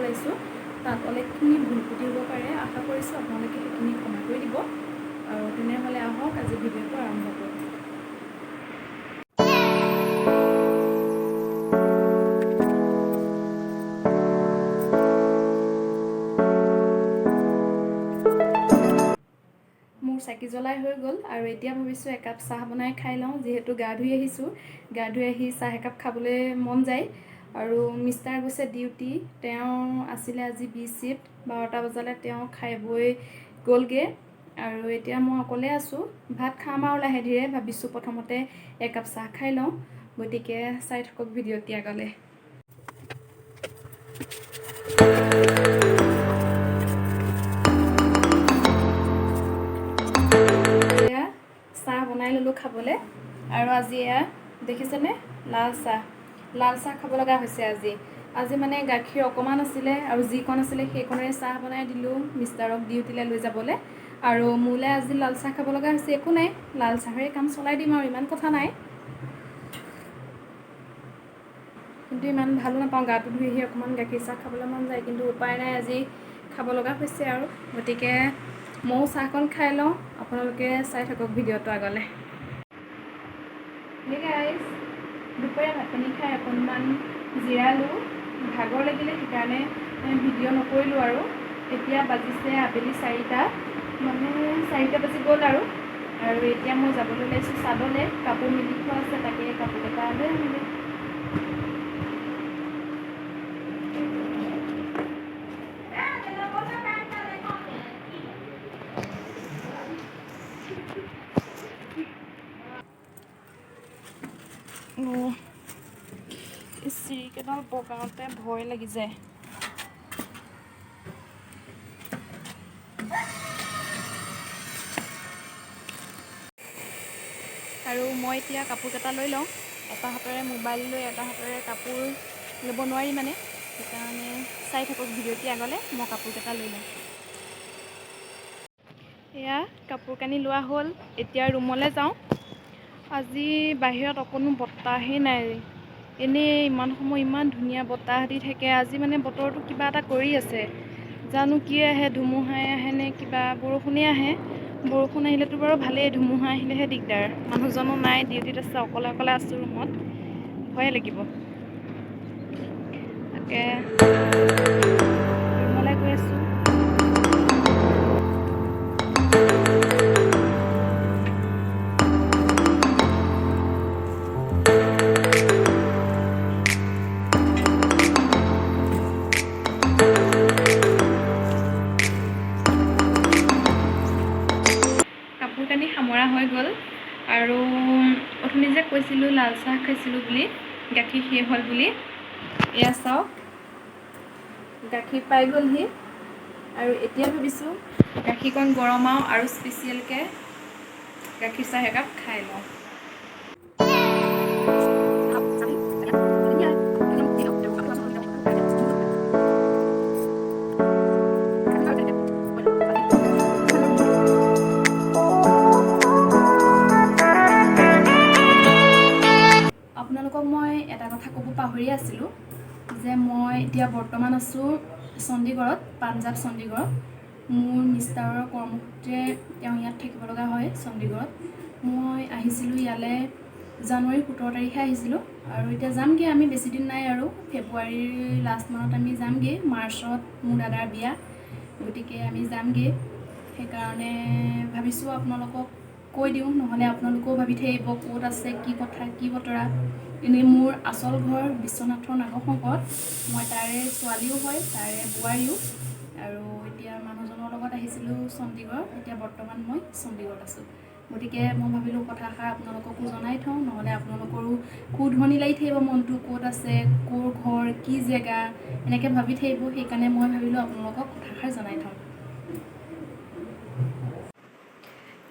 ওলাইছোঁ তাত অনেকখিনি ভুল ক্ৰুটি হ'ব পাৰে আশা কৰিছোঁ আপোনালোকে সেইখিনি ক্ষমা কৰি দিব আৰু তেনেহ'লে আহক আজি ভিডিঅ'টো আৰম্ভ কৰোঁ চাকি জ্বলাই হৈ গ'ল আৰু এতিয়া ভাবিছোঁ একাপ চাহ বনাই খাই লওঁ যিহেতু গা ধুই আহিছোঁ গা ধুই আহি চাহ একাপ খাবলৈ মন যায় আৰু মিষ্টাৰ গৈছে ডিউটি তেওঁ আছিলে আজি বি শিফ্ট 12টা বজালৈ তেওঁ খাই বৈ গ'লগৈ আৰু এতিয়া মই অকলে আছোঁ ভাত খাম আৰু লাহে ধীৰে ভাবিছোঁ প্ৰথমতে একাপ চাহ খাই লওঁ গতিকে চাই থাকক ভিডিঅ'টি আগলৈ চাহ বনাই ল'লোঁ খাবলৈ আৰু আজি এয়া দেখিছেনে লাল চাহ খাব লগা হৈছে আজি মানে গাখীৰ অকণমান আছিলে আৰু যিকণ আছিলে সেইকণেৰে চাহ বনাই দিলোঁ মিষ্টাৰক ডিউটিলৈ লৈ যাবলৈ আৰু মোলৈ আজি লাল চাহ খাব লগা হৈছে একো নাই লাল চাহেৰে কাম চলাই দিম আৰু ইমান কথা নাই কিন্তু ইমান ভালো নাপাওঁ গাটো ধুই আহি অকণমান গাখীৰ চাহ খাবলৈ মন যায় কিন্তু উপায় নাই আজি খাব লগা হৈছে আৰু গতিকে ময়ো চাহকণ খাই লওঁ আপোনালোকে চাই থাকক ভিডিঅ'টো আগলৈ হে গাইজ দুপৰীয়া ভাত পানী খাই অকণমান জিৰালোঁ ভাগৰ লাগিলে সেইকাৰণে ভিডিঅ' নকৰিলোঁ আৰু এতিয়া বাজিছে আবেলি 4টা মানে 4টা বাজি গ'ল আৰু এতিয়া মই যাবলৈ ওলাইছোঁ চাদলৈ কাপোৰ মেলি থোৱা আছে তাকে কাপোৰকেইটা লৈ আনিলোঁ চিৰিকেইডাল বগাওঁতে ভয় লাগি যায় আৰু মই এতিয়া কাপোৰকেইটা লৈ লওঁ এটা হাতেৰে মোবাইল লৈ এটা হাতেৰে কাপোৰ ল'ব নোৱাৰি মানে সেইকাৰণে চাই থাকক ভিডিঅ'টি আগলৈ মই কাপোৰকেইটা লৈ লওঁ এয়া কাপোৰ কানি লোৱা হ'ল এতিয়া ৰুমলৈ যাওঁ আজি বাহিৰত অকণো বতাহেই নাই এনেই ইমান সময় ইমান ধুনীয়া বতাহ দি থাকে আজি মানে বতৰটো কিবা এটা কৰি আছে জানো কি আহে ধুমুহাই আহে নে কিবা বৰষুণেই আহে বৰষুণ আহিলেতো বাৰু ভালেই ধুমুহা আহিলেহে দিগদাৰ মানুহজনো নাই ডিউটিত আছে অকলে আছোঁ ৰুমত ভয়ে লাগিব তাকে ৰুমলৈ গৈ আছোঁ সামৰা হৈ গ'ল আৰু অথনি যে কৈছিলোঁ লাল চাহ খাইছিলোঁ বুলি গাখীৰ শেষ হ'ল বুলি এয়া চাওক গাখীৰ পাই গ'লহি আৰু এতিয়া ভাবিছোঁ গাখীৰকণ গৰমাওঁ আৰু স্পেচিয়েলকৈ গাখীৰ চাহ একাপ খাই লওঁ আপোনালোকক মই এটা কথা ক'ব পাহৰি আছিলোঁ যে মই এতিয়া বৰ্তমান আছোঁ চণ্ডীগড়ত পাঞ্জাৱ চণ্ডীগড়ত মোৰ মিষ্টাৰৰ কৰ্মসূত্ৰে তেওঁ ইয়াত থাকিব লগা হয় চণ্ডীগড়ত মই আহিছিলোঁ ইয়ালৈ জানুৱাৰী 17 তাৰিখে আহিছিলোঁ আৰু এতিয়া যামগৈ আমি বেছিদিন নাই আৰু ফেব্ৰুৱাৰীৰ লাষ্ট মানত আমি যামগৈ মাৰ্চত মোৰ দাদাৰ বিয়া গতিকে আমি যামগৈ সেইকাৰণে ভাবিছোঁ আপোনালোকক কৈ দিওঁ নহ'লে আপোনালোকেও ভাবি থাকিব ক'ত আছে কি কথা কি বতৰা এনেই মোৰ আচল ঘৰ বিশ্বনাথৰ নাগশংকত মই তাৰে ছোৱালীও হয় তাৰে বোৱাৰীও আৰু এতিয়া মানুহজনৰ লগত আহিছিলোঁ চণ্ডীগড় এতিয়া বৰ্তমান মই চণ্ডীগড়ত আছোঁ গতিকে মই ভাবিলোঁ কথাষাৰ আপোনালোককো জনাই থওঁ নহ'লে আপোনালোকৰো কুধনি লাগি থাকিব মনটো ক'ত আছে ক'ৰ ঘৰ কি জেগা এনেকৈ ভাবি থাকিব সেইকাৰণে মই ভাবিলোঁ আপোনালোকক কথাষাৰ জনাই থওঁ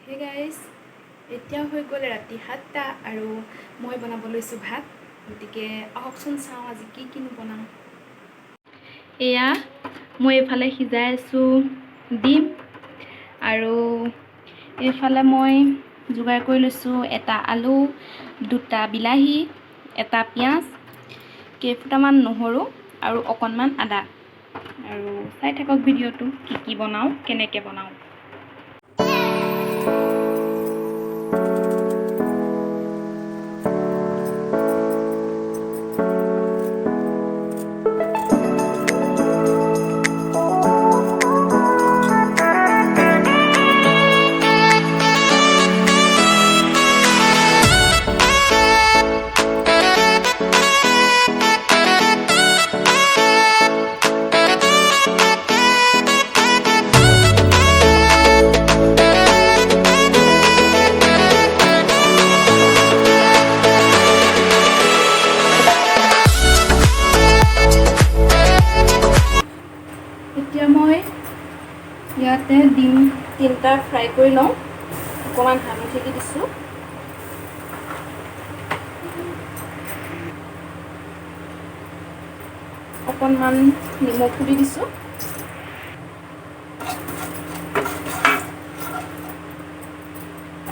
হে গাইজ এতিয়া হৈ গ'ল ৰাতি 7টা আৰু মই বনাব লৈছোঁ ভাত গতিকে আহকচোন চাওঁ আজি কিনো বনাওঁ এয়া মই এইফালে সিজাই আছোঁ ডিম আৰু এইফালে মই যোগাৰ কৰি লৈছোঁ এটা আলু দুটা বিলাহী এটা পিঁয়াজ কেইফুটামান নহৰু আৰু অকণমান আদা আৰু চাই থাকক ভিডিঅ'টো কি বনাওঁ, কেনেকৈ বনাওঁ। এতিয়া মই ইয়াতে ডিম 3টা ফ্ৰাই কৰি লওঁ। অকণমান হালধি দি দিছোঁ। অকণমান নিমখো দি দিছোঁ।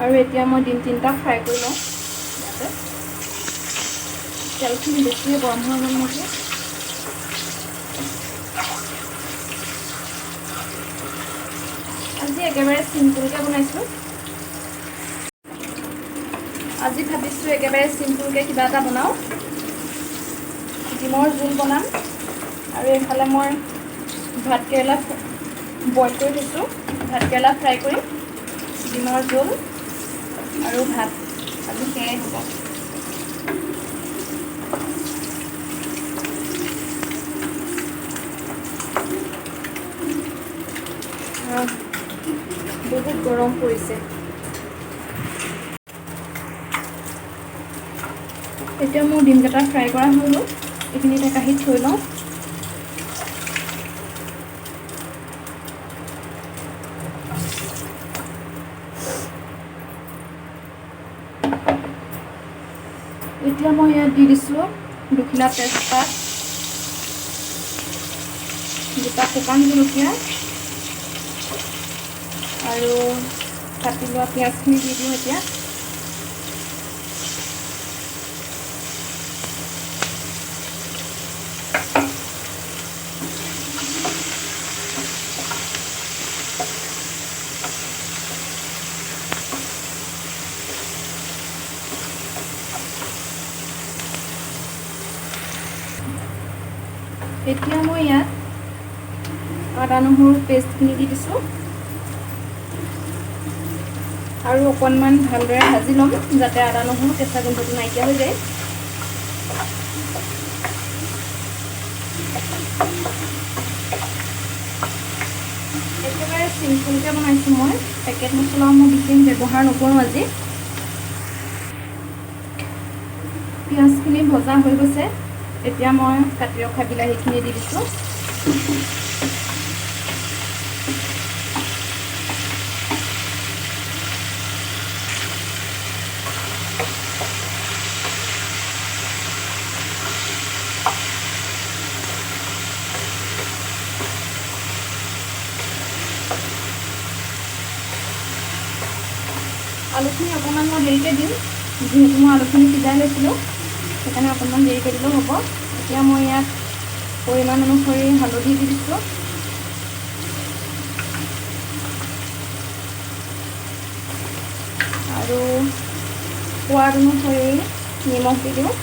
আৰু এতিয়া মই ডিম 3টা ফ্ৰাই কৰি লওঁ। ইয়াতে তেলখিনি বেছিকৈ গৰম হৈ গ'ল নেকি। আজি একেবাৰে চিম্পুলকৈ বনাইছোঁ। আজি ভাবিছোঁ একেবাৰে চিম্পুলকৈ কিবা এটা বনাওঁ। ডিমৰ জোল বনাম আৰু এইফালে মই ভাতকেৰেলা বইল কৰি থৈছোঁ। ভাতকেৰেলা ফ্ৰাই কৰিম, ডিমৰ জোল আৰু ভাত। আজি সেয়াই হ'ব। বহুত গৰম পৰিছে। এতিয়া মোৰ ডিমকেইটা ফ্ৰাই কৰা হৈ গ'ল। এইখিনি এটা কাঁহীত থৈ লওঁ। এতিয়া মই ইয়াত দি দিছোঁ 2খিলা তেজপাত, 2টা শুকান জলকীয়া আৰু কাটি লোৱা পিঁয়াজখিনি দি দিওঁ এতিয়া। এতিয়া মই ইয়াত আদা নহৰু পেষ্টখিনি দি দিছোঁ আৰু অকণমান ভালদৰে ভাজি ল'ম যাতে আদা নহৰু কেঁচা গোন্ধটো নাইকিয়া হৈ যায়। একেবাৰে চিম্পুলকৈ বনাইছোঁ মই। পেকেট মছলাও মই বিশেষ ব্যৱহাৰ নকৰোঁ আজি। পিঁয়াজখিনি ভজা হৈ গৈছে। এতিয়া মই কাটি ৰখা বিলাহীখিনি দি দিছোঁ। আলুখিনি অকণমান মই দেৰিকৈ দিম, যিহেতু মই আলুখিনি সিজাই লৈছিলোঁ, সেইকাৰণে অকণমান দেৰিকৈ দিলেও হ'ব। এতিয়া মই ইয়াত পৰিমাণ অনুসৰি হালধি দি দিছোঁ আৰু সোৱাদ অনুসৰি নিমখ দি দিওঁ।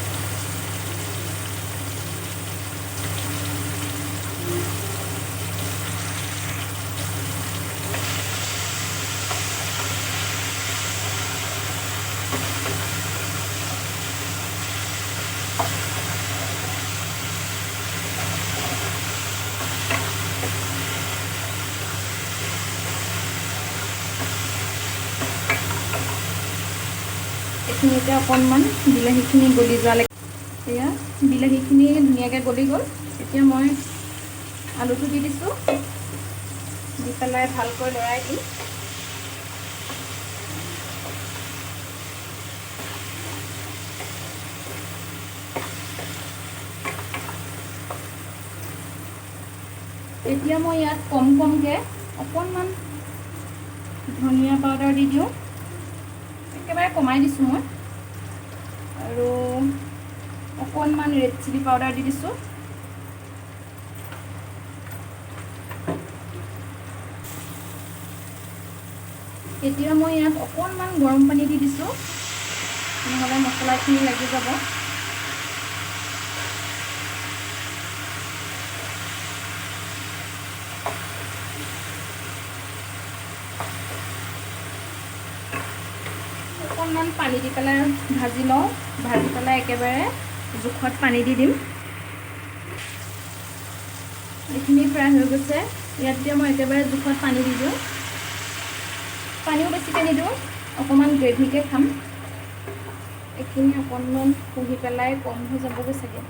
এইখিনিতে অকণমান বিলাহীখিনি গলি যোৱালৈকে। এয়া বিলাহীখিনি ধুনীয়াকৈ গলি গ'ল। এতিয়া মই আলুটো দি দিছোঁ, দি পেলাই ভালকৈ লৰাই দিম। এতিয়া মই ইয়াত কমকৈ অকণমান ধনিয়া পাউডাৰ দি দিওঁ। একেবাৰে কমাই দিছোঁ মই। আৰু অকণমান ৰেড চিলি পাউডাৰ দি দিছোঁ। এতিয়া মই ইয়াত অকণমান গৰম পানী দি দিছোঁ, নহ'লে মছলাখিনি লাগি যাব। অকণমান পানী দি পেলাই ভাজি লওঁ, ভাজি পেলাই একেবাৰে জোখত পানী দি দিম। এইখিনি ফ্ৰাই হৈ গৈছে, ইয়াত এতিয়া মই একেবাৰে জোখত পানী দি দিওঁ। পানীও বেছিকৈ নিদিওঁ, অকণমান গ্ৰেভিকৈ খাম। এইখিনি অকণমান পুহি পেলাই কম হৈ যাবগৈ চাগে,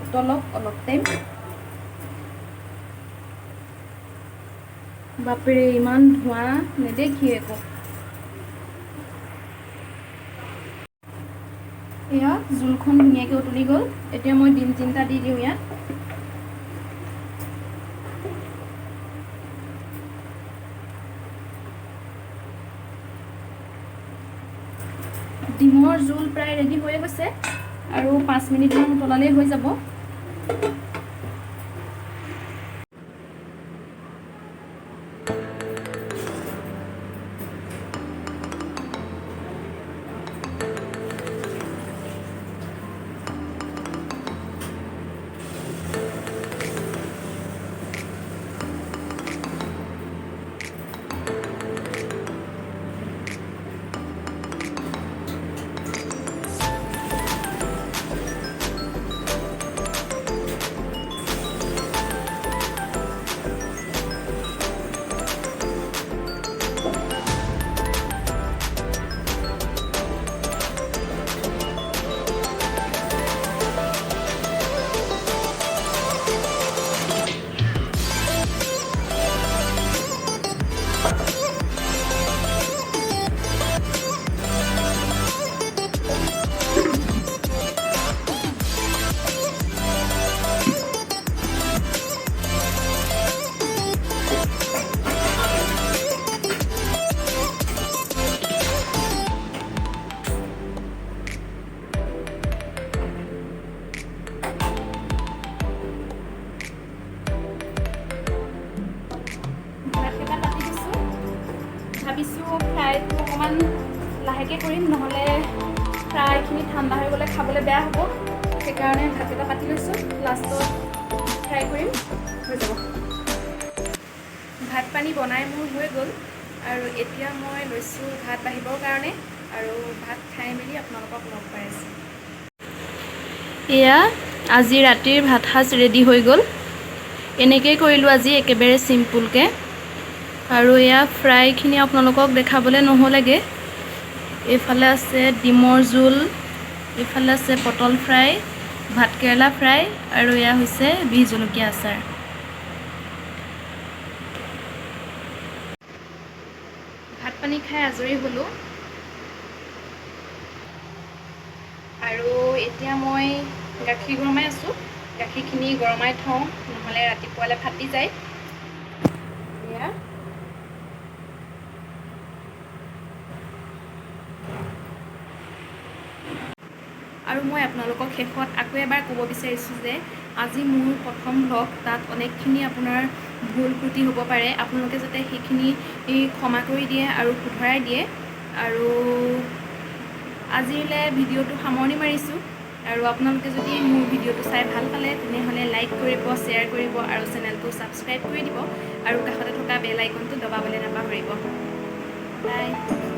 উতলক অলপ টাইম। বাপৰে ইমান ধোঁৱা নেদেখি একো। এয়া জোলখন ধুনীয়াকৈ উতলি গ'ল। এতিয়া মই ডিম 3টা দি দিওঁ ইয়াত। ডিমৰ জোল প্ৰায় ৰেডি হৈয়ে গৈছে, আৰু 5 মিনিটমান উতলালেই হৈ যাব। ভাবিছোঁ ফ্ৰাইটো অকণমান লাহেকৈ কৰিম, নহ'লে ফ্ৰাইখিনি ঠাণ্ডা হৈ গ'লে খাবলৈ বেয়া হ'ব। সেইকাৰণে ভাতকেইটা পাতি লৈছোঁ, লাষ্টত ফ্ৰাই কৰিম, হৈ যাব। ভাত পানী বনাই মোৰ হৈ গ'ল, আৰু এতিয়া মই লৈছোঁ ভাত বাঢ়িবৰ কাৰণে, আৰু ভাত খাই মেলি আপোনালোকক লগ পাই আছোঁ। এয়া আজি ৰাতিৰ ভাত সাজ ৰেডি হৈ গ'ল। এনেকৈয়ে কৰিলোঁ আজি একেবাৰে চিম্পুলকৈ। আৰু এয়া ফ্ৰাইখিনি আপোনালোকক দেখাবলৈ নহ'লেগৈ। এইফালে আছে ডিমৰ জোল, এইফালে আছে পটল ফ্ৰাই, ভাতকেৰেলা ফ্ৰাই, আৰু এয়া হৈছে বিহ জলকীয়া আচাৰ। ভাত পানী খাই আজৰি হ'লোঁ, আৰু এতিয়া মই গাখীৰ গৰমাই আছোঁ। গাখীৰখিনি গৰমাই থওঁ, নহ'লে ৰাতিপুৱালৈ ফাটি যায়। এয়া আৰু মই আপোনালোকক শেষত আকৌ এবাৰ ক'ব বিচাৰিছোঁ যে আজি মোৰ প্ৰথম ভ্লগ, তাত অনেকখিনি আপোনাৰ ভুল ত্ৰুটি হ'ব পাৰে। আপোনালোকে যাতে সেইখিনি ক্ষমা কৰি দিয়ে আৰু শুধৰাই দিয়ে। আৰু আজিলৈ ভিডিঅ'টো সামৰণি মাৰিছোঁ, আৰু আপোনালোকে যদি মোৰ ভিডিঅ'টো চাই ভাল পালে তেনেহ'লে লাইক কৰিব, শ্বেয়াৰ কৰিব, আৰু চেনেলটো ছাবস্ক্ৰাইব কৰি দিব, আৰু কাষতে থকা বেল আইকনটো দবাবলৈ নাপাহৰিব। বাই।